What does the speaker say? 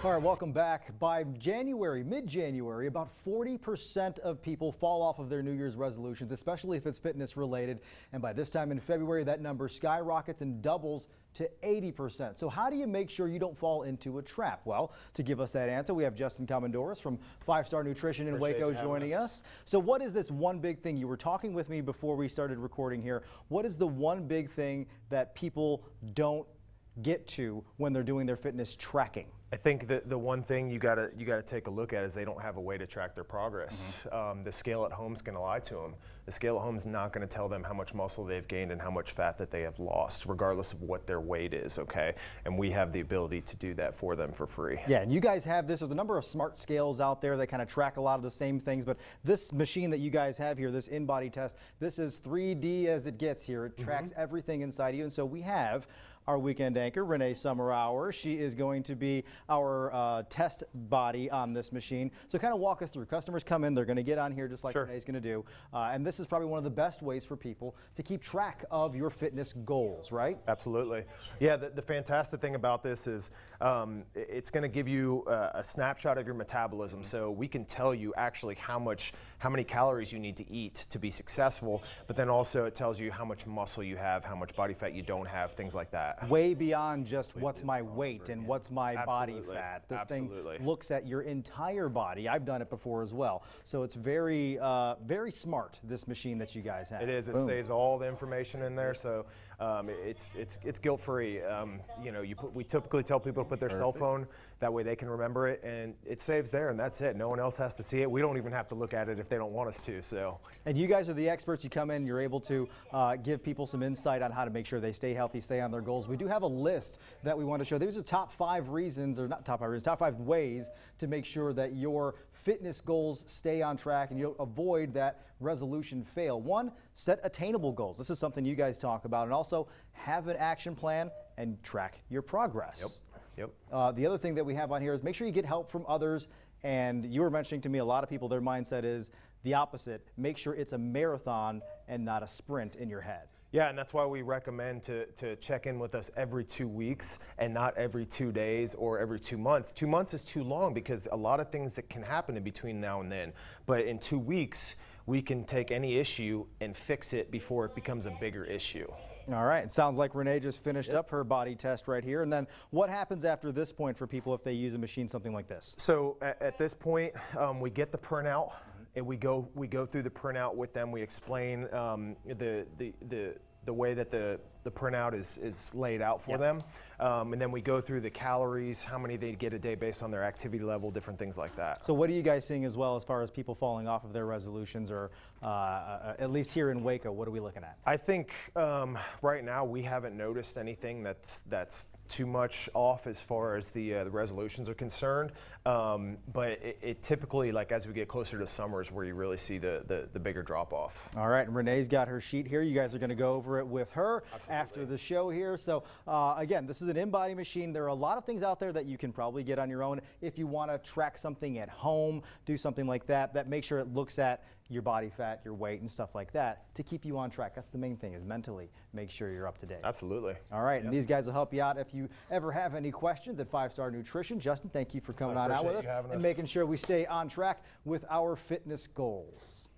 All right, welcome back. By January, mid-January, about 40% of people fall off of their New Year's resolutions, especially if it's fitness related. And by this time in February, that number skyrockets and doubles to 80%. So how do you make sure you don't fall into a trap? Well, to give us that answer, we have Justin Comandouris from 5 Star Nutrition in Waco joining us. So what is this one big thing? You were talking with me before we started recording here. What is the one big thing that people don't get to when they're doing their fitness tracking? I think that the one thing you gotta take a look at is they don't have a way to track their progress. The scale at home is going to lie to them. The scale at home is not going to tell them how much muscle they've gained and how much fat that they have lost, regardless of what their weight is. Okay, and we have the ability to do that for them for free. Yeah, and you guys have this. There's a number of smart scales out there that kind of track a lot of the same things, but this machine that you guys have here, this InBody test, this is 3D as it gets here. It tracks everything inside you, and so we have our weekend anchor, Renee Summerhour. She is going to be our test body on this machine. So kind of walk us through. Customers come in, they're going to get on here just like Renee's going to do. And this is probably one of the best ways for people to keep track of your fitness goals, right? Absolutely. Yeah, the fantastic thing about this is it's going to give you a snapshot of your metabolism. So we can tell you actually how many calories you need to eat to be successful, but then also it tells you how much muscle you have, how much body fat you don't have, things like that. Way beyond just what's my weight and what's my body fat. This thing looks at your entire body. I've done it before as well. So it's very, very smart, this machine that you guys have. It is. It saves all the information in there. So it's guilt-free. You know, we typically tell people to put their cell phone, that way they can remember it, and it saves there, and that's it. No one else has to see it. We don't even have to look at it if they don't want us to. So. And you guys are the experts. You come in, you're able to give people some insight on how to make sure they stay healthy, stay on their goals. We do have a list that we want to show. These are top 5 reasons, or not top 5 reasons, top 5 ways to make sure that your fitness goals stay on track and you avoid that resolution fail. 1, set attainable goals. This is something you guys talk about. And also have an action plan and track your progress. Yep. The other thing that we have on here is make sure you get help from others. And you were mentioning to me, a lot of people, their mindset is the opposite. Make sure it's a marathon and not a sprint in your head. Yeah, and that's why we recommend to check in with us every 2 weeks and not every 2 days or every 2 months. 2 months is too long because a lot of things that can happen in between now and then. But in 2 weeks, we can take any issue and fix it before it becomes a bigger issue. All right. It sounds like Renee just finished up her body test right here. And then what happens after this point for people if they use a machine something like this? So at this point, we get the printout. And we go through the printout with them. We explain the way that the printout is laid out for them. And then we go through the calories, how many they get a day based on their activity level, different things like that. So what are you guys seeing as well as far as people falling off of their resolutions, or at least here in Waco, what are we looking at? I think right now we haven't noticed anything that's too much off as far as the resolutions are concerned. But it typically, like as we get closer to summer, is where you really see the bigger drop off. All right, and Renee's got her sheet here. You guys are going to go over it with her after the show here. So again, this is an InBody machine. There are a lot of things out there that you can probably get on your own if you want to track something at home, do something like that. That make sure it looks at your body fat, your weight, and stuff like that to keep you on track. That's the main thing, is mentally make sure you're up to date. Absolutely. All right, and these guys will help you out if you ever have any questions at 5 Star Nutrition. Justin, thank you for coming on out with us and making sure we stay on track with our fitness goals.